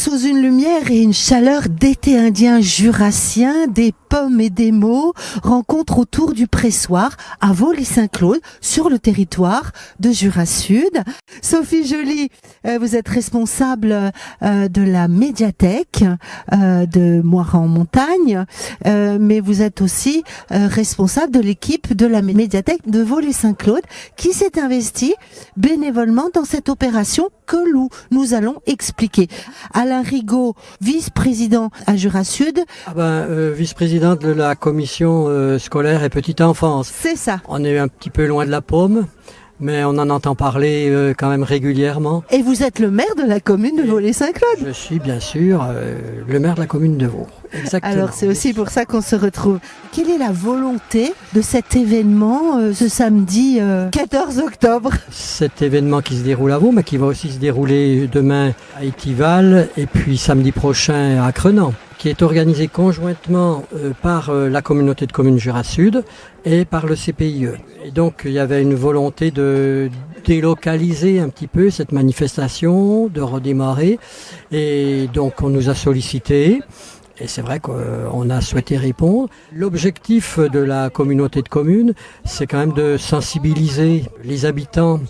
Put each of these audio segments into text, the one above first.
sous une lumière et une chaleur d'été indien jurassien, des pommes et des mots, rencontre autour du pressoir à Vaux-les-Saint-Claude, sur le territoire de Jura Sud. Sophie Joly, vous êtes responsable de la médiathèque de Moirans-en-Montagne, mais vous êtes aussi responsable de l'équipe de la médiathèque de Vaux-les-Saint-Claude qui s'est investie bénévolement dans cette opération que nous allons expliquer. Alain Rigaud, vice-président à Jura Sud. Vice-président de la commission scolaire et petite enfance. C'est ça. On est un petit peu loin de la paume, mais on en entend parler quand même régulièrement. Et vous êtes le maire de la commune de Vaux-les-Saint-Claude. Je suis bien sûr le maire de la commune de Vaud. Exactement. Alors c'est aussi pour ça qu'on se retrouve. Quelle est la volonté de cet événement ce samedi 14 octobre? Cet événement qui se déroule à Vaud, mais qui va aussi se dérouler demain à Étival et puis samedi prochain à Crenan, qui est organisé conjointement par la communauté de communes Jura Sud et par le CPIE. Et donc il y avait une volonté de délocaliser un petit peu cette manifestation, de redémarrer. Et donc on nous a sollicité. Et c'est vrai qu'on a souhaité répondre. L'objectif de la communauté de communes, c'est quand même de sensibiliser les habitants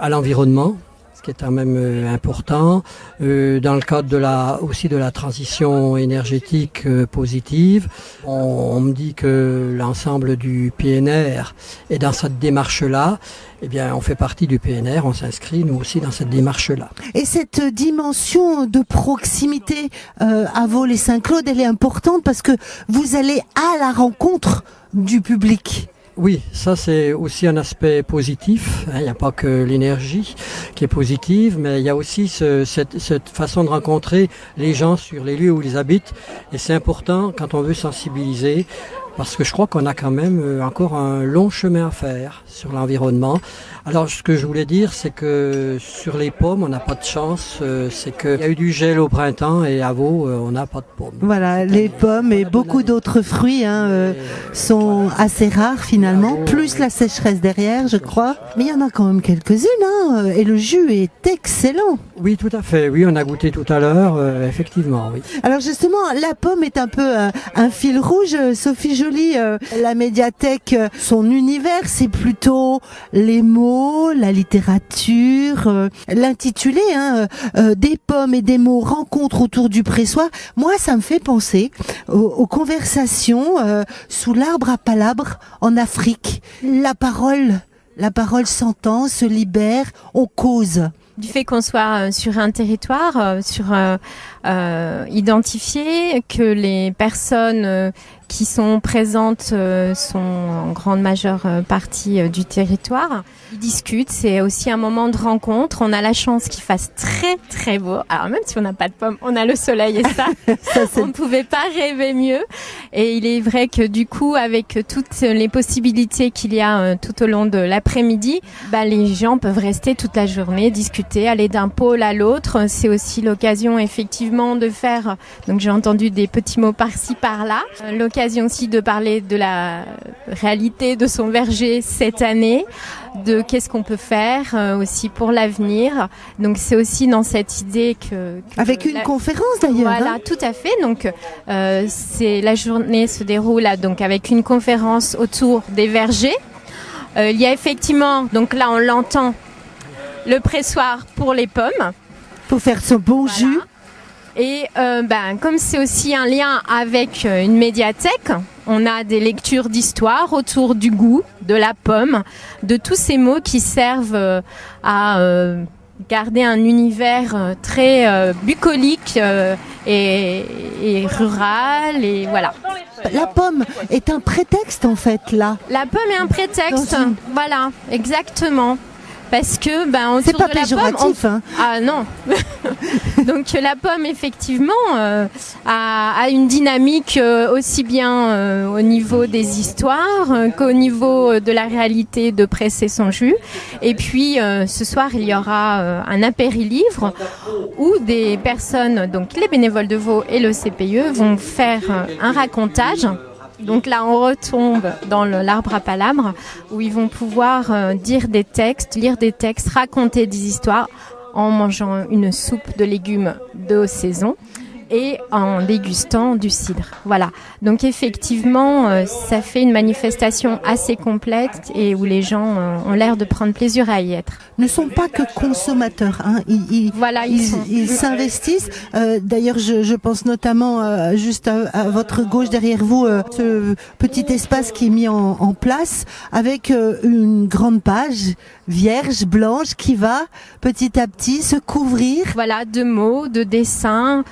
à l'environnement, ce qui est quand même important, dans le cadre aussi de la transition énergétique positive. On me dit que l'ensemble du PNR est dans cette démarche-là. Eh bien, on fait partie du PNR, on s'inscrit nous aussi dans cette démarche-là. Et cette dimension de proximité à Vaux-les-Saint-Claude, elle est importante parce que vous allez à la rencontre du public. Oui, ça c'est aussi un aspect positif. Il n'y a pas que l'énergie qui est positive, mais il y a aussi cette façon de rencontrer les gens sur les lieux où ils habitent. Et c'est important quand on veut sensibiliser, parce que je crois qu'on a quand même encore un long chemin à faire sur l'environnement. Alors ce que je voulais dire, c'est que sur les pommes, on n'a pas de chance. C'est qu'il y a eu du gel au printemps et à Vaud, on n'a pas de pommes. Voilà, les pommes et beaucoup d'autres fruits sont assez rares finalement, plus la sécheresse derrière, je crois. Mais il y en a quand même quelques-unes, et le jus est excellent. Oui, tout à fait. Oui, on a goûté tout à l'heure, effectivement. Oui. Alors justement, la pomme est un peu un fil rouge. Sophie Joly, la médiathèque, son univers, c'est plutôt les mots, la littérature, l'intitulé des pommes et des mots, rencontres autour du pressoir. Moi, ça me fait penser aux conversations sous l'arbre à palabres en Afrique. La parole s'entend, se libère, on cause. Du fait qu'on soit sur un territoire, identifié, que les personnes qui sont présentes sont en grande majeure partie du territoire. Ils discutent, c'est aussi un moment de rencontre. On a la chance qu'il fasse très très beau. Alors même si on n'a pas de pommes, on a le soleil et ça on ne pouvait pas rêver mieux. Et il est vrai que du coup, avec toutes les possibilités qu'il y a tout au long de l'après-midi, les gens peuvent rester toute la journée, discuter, aller d'un pôle à l'autre. C'est aussi l'occasion effectivement de faire, donc j'ai entendu des petits mots par-ci par-là, l'occasion aussi de parler de la réalité de son verger cette année, de qu'est-ce qu'on peut faire aussi pour l'avenir. Donc c'est aussi dans cette idée que avec une conférence d'ailleurs. Voilà, tout à fait. Donc c'est la journée se déroule donc avec une conférence autour des vergers. Il y a effectivement, donc là on l'entend, le pressoir pour les pommes. Pour faire ce bon jus. Et comme c'est aussi un lien avec une médiathèque, on a des lectures d'histoire autour du goût, de la pomme, de tous ces mots qui servent à garder un univers très bucolique et rural, et voilà. La pomme est un prétexte en fait là. La pomme est un prétexte, voilà, exactement. Parce que c'est pas de la péjoratif, pomme, ah non. Donc la pomme effectivement a une dynamique aussi bien au niveau des histoires qu'au niveau de la réalité de presser son jus. Et puis ce soir il y aura un apéri-livre où des personnes, donc les bénévoles de Vaud et le CPIE, vont faire un racontage. Donc là, on retombe dans l'arbre à palabres où ils vont pouvoir dire des textes, lire des textes, raconter des histoires en mangeant une soupe de légumes de saison et en dégustant du cidre. Voilà. Donc effectivement, ça fait une manifestation assez complète et où les gens ont l'air de prendre plaisir à y être. Ne sont pas que consommateurs, hein. Ils s'investissent. D'ailleurs, je pense notamment juste à votre gauche derrière vous, ce petit espace qui est mis en place avec une grande page vierge, blanche, qui va petit à petit se couvrir. Voilà, de mots, de dessins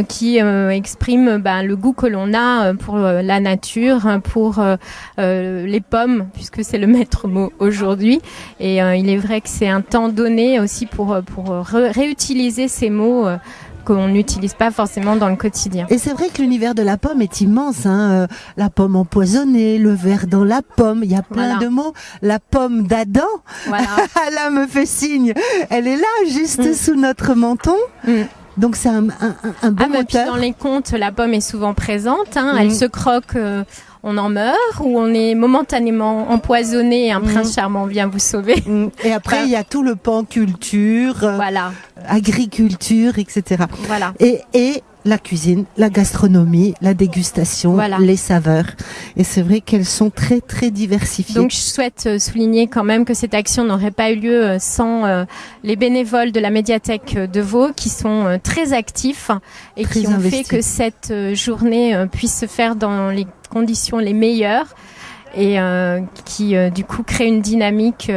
qui expriment le goût que l'on a pour la nature, pour les pommes, puisque c'est le maître mot aujourd'hui. Et il est vrai que c'est un temps donné aussi pour réutiliser ces mots qu'on n'utilise pas forcément dans le quotidien. Et c'est vrai que l'univers de la pomme est immense, hein. La pomme empoisonnée, le ver dans la pomme, il y a plein de mots. La pomme d'Adam, là me fait signe, elle est là, juste sous notre menton. Donc c'est un bon moteur. Puis dans les contes, la pomme est souvent présente, hein. Elle se croque, on en meurt, ou on est momentanément empoisonné et un prince charmant vient vous sauver. Et après, il y a tout le pan culture, agriculture, etc. Voilà. Et la cuisine, la gastronomie, la dégustation, les saveurs. Et c'est vrai qu'elles sont très, très diversifiées. Donc, je souhaite souligner quand même que cette action n'aurait pas eu lieu sans les bénévoles de la médiathèque de Vaud qui sont très actifs et très qui ont fait que cette journée puisse se faire dans les conditions les meilleures et qui du coup crée une dynamique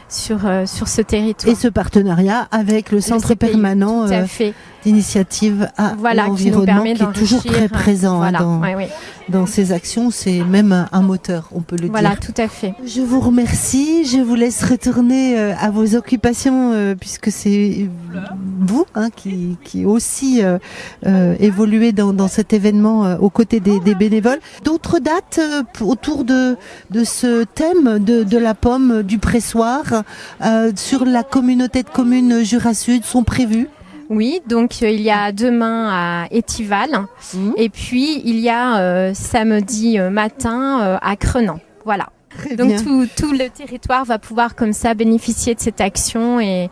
sur ce territoire. Et ce partenariat avec le centre permanent d'initiative à l'environnement qui est toujours très présent dans ces actions. C'est même un moteur, on peut le dire. Voilà, tout à fait. Je vous remercie. Je vous laisse retourner à vos occupations puisque c'est vous qui aussi évoluez dans cet événement aux côtés des bénévoles. D'autres dates autour de ce thème de la pomme du pressoir sur la communauté de communes Jura Sud sont prévues? Oui, donc il y a demain à Étival et puis il y a samedi matin à Crenan. Voilà. Donc tout le territoire va pouvoir comme ça bénéficier de cette action et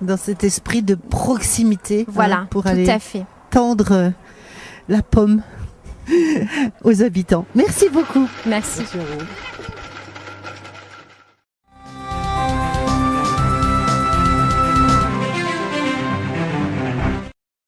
dans cet esprit de proximité pour aller tendre la pomme aux habitants. Merci beaucoup. Merci.